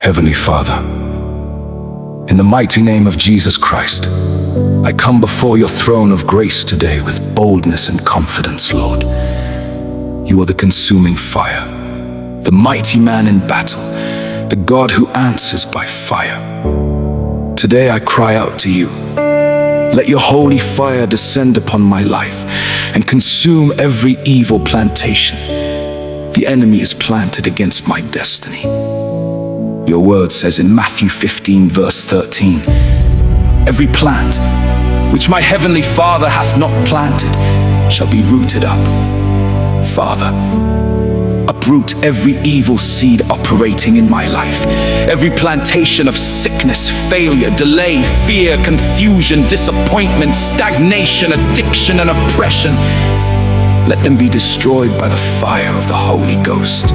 Heavenly Father, in the mighty name of Jesus Christ, I come before your throne of grace today with boldness and confidence, Lord. You are the consuming fire, the mighty man in battle, the God who answers by fire. Today I cry out to you. Let your holy fire descend upon my life and consume every evil plantation the enemy has planted against my destiny. Your word says in Matthew 15 verse 13, every plant which my heavenly Father hath not planted shall be rooted up. Father, uproot every evil seed operating in my life, every plantation of sickness, failure, delay, fear, confusion, disappointment, stagnation, addiction, and oppression. Let them be destroyed by the fire of the Holy Ghost.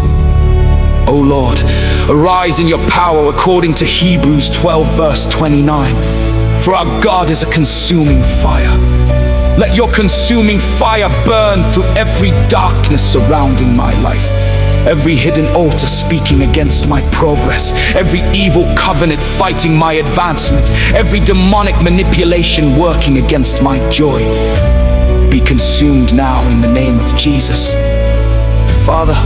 O Lord, arise in your power according to Hebrews 12 verse 29. For our God is a consuming fire. Let your consuming fire burn through every darkness surrounding my life, every hidden altar speaking against my progress, every evil covenant fighting my advancement, every demonic manipulation working against my joy. Be consumed now in the name of Jesus. Father,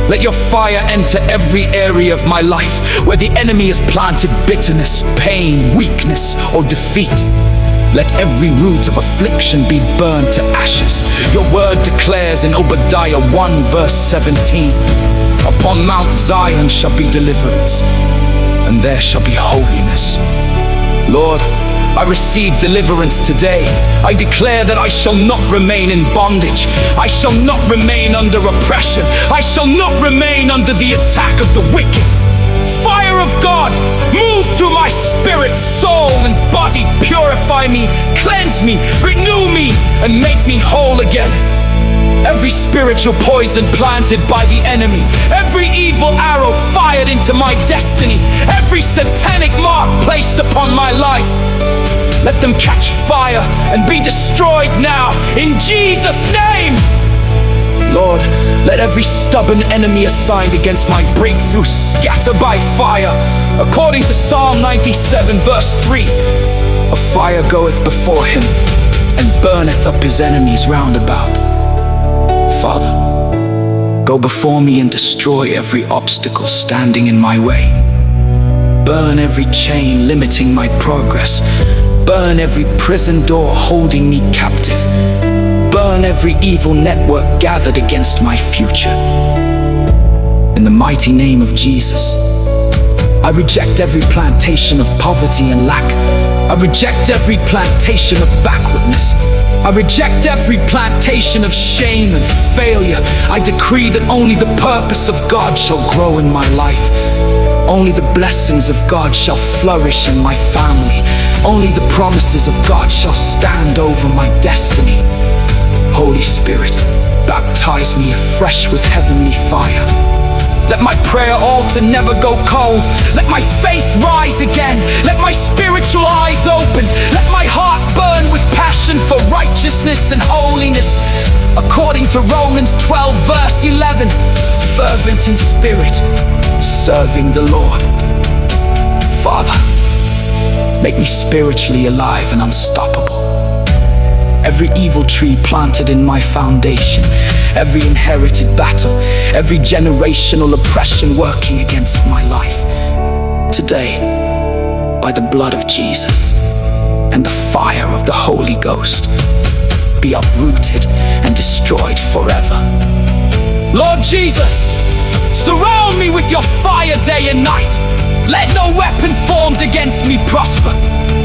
let your fire enter every area of my life where the enemy has planted bitterness, pain, weakness, or defeat. Let every root of affliction be burned to ashes. Your word declares in Obadiah 1 verse 17, upon Mount Zion shall be deliverance, and there shall be holiness. Lord, I receive deliverance today. I declare that I shall not remain in bondage. I shall not remain under oppression. I shall not remain under the attack of the wicked. Fire of God, move through my spirit, soul, and body. Purify me, cleanse me, renew me, and make me whole again. Every spiritual poison planted by the enemy, every evil arrow fired into my destiny, every satanic mark placed upon my life, let them catch fire and be destroyed now, in Jesus' name! Lord, let every stubborn enemy assigned against my breakthrough scatter by fire. According to Psalm 97 verse 3, a fire goeth before him, and burneth up his enemies round about. Father, go before me and destroy every obstacle standing in my way. Burn every chain limiting my progress. Burn every prison door holding me captive. Burn every evil network gathered against my future. In the mighty name of Jesus, I reject every plantation of poverty and lack. I reject every plantation of backwardness. I reject every plantation of shame and failure. I decree that only the purpose of God shall grow in my life. Only the blessings of God shall flourish in my family. Only the promises of God shall stand over my destiny. Holy Spirit, baptize me afresh with heavenly fire. Let my prayer altar never go cold. Let my faith rise again. Let my spiritual eyes open. Let my heart burn with passion for righteousness and holiness. According to Romans 12 verse 11, fervent in spirit, serving the Lord. Father, make me spiritually alive and unstoppable. Every evil tree planted in my foundation, every inherited battle, every generational oppression working against my life, today, by the blood of Jesus and the fire of the Holy Ghost, be uprooted and destroyed forever. Lord Jesus, surround me with your fire day and night. Let no weapon formed against me prosper.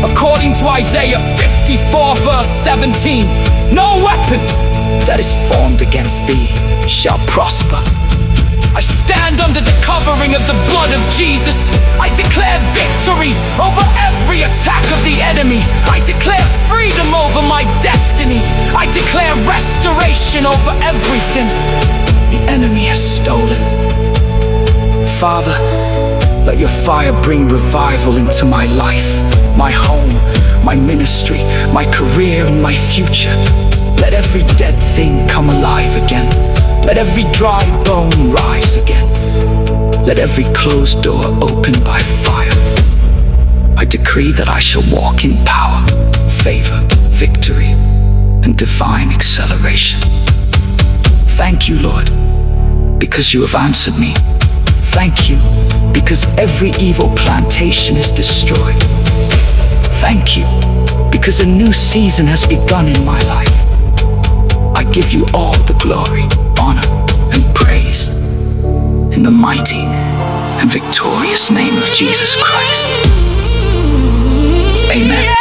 According to Isaiah 54 verse 17, no weapon that is formed against thee shall prosper. I stand under the covering of the blood of Jesus. I declare victory over every attack of the enemy. I declare freedom over my destiny. I declare restoration over everything the enemy has stolen. Father, let your fire bring revival into my life, my home, my ministry, my career, and my future. Let every dead thing come alive again. Let every dry bone rise again. Let every closed door open by fire. I decree that I shall walk in power, favor, victory, and divine acceleration. Thank you, Lord, because you have answered me. Thank you, because every evil plantation is destroyed. Thank you, because a new season has begun in my life. I give you all the glory, honor, and praise in the mighty and victorious name of Jesus Christ. Amen.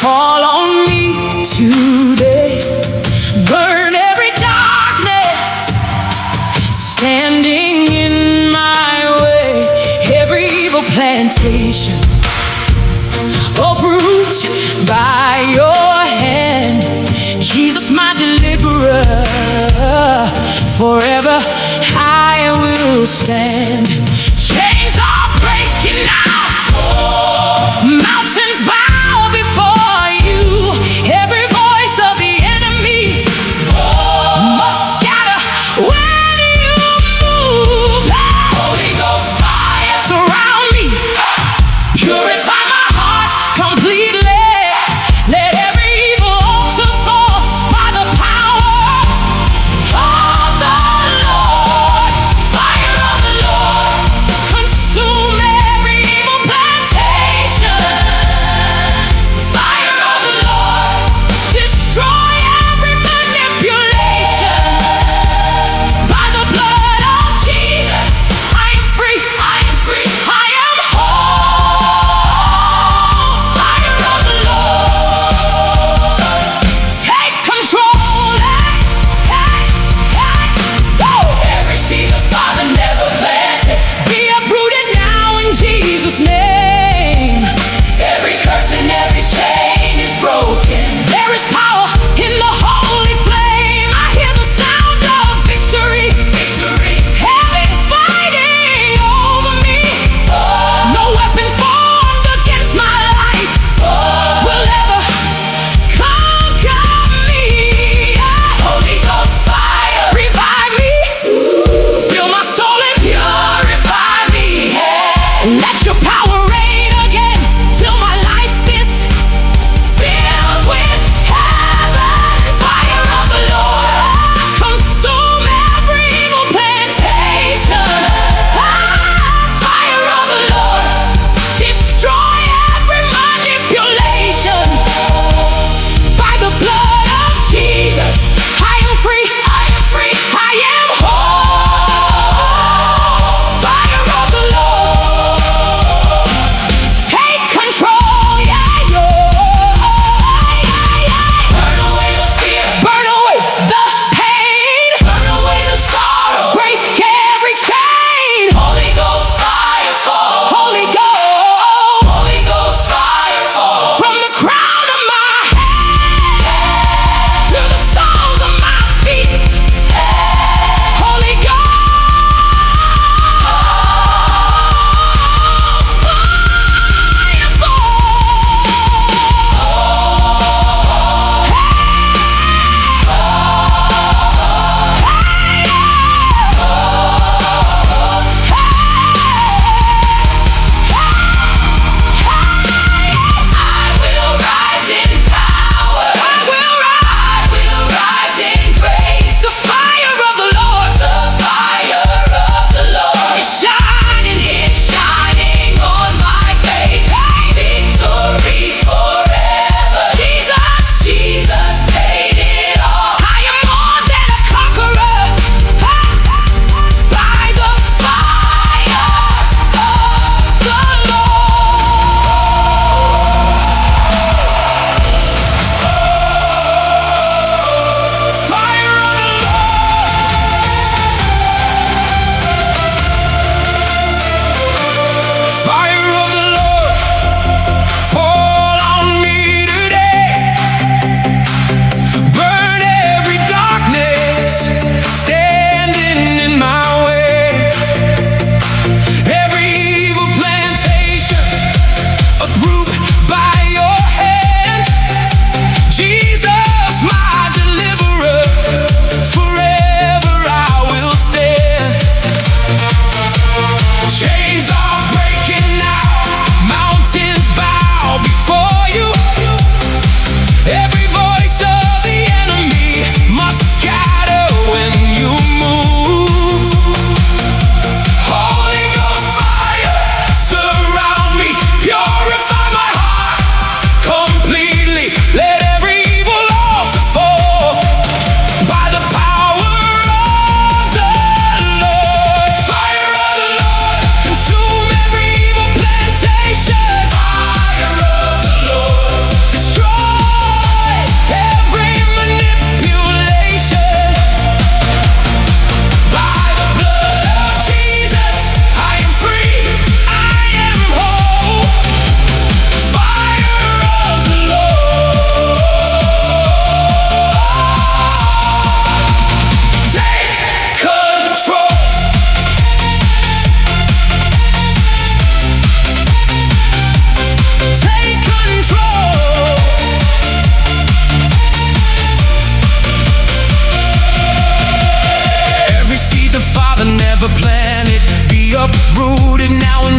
Fall on me today, burn every darkness standing in my way, every evil plantation uproot by your hand. Jesus, my deliverer, forever I will stand. Chains are breaking now, mountains bow before you. Every voice of the enemy must scatter when you move. Holy Ghost fire surround me, purify my heart completely. Let every evil altar fall by the power of the Lord. Fire of the Lord. uprooted, now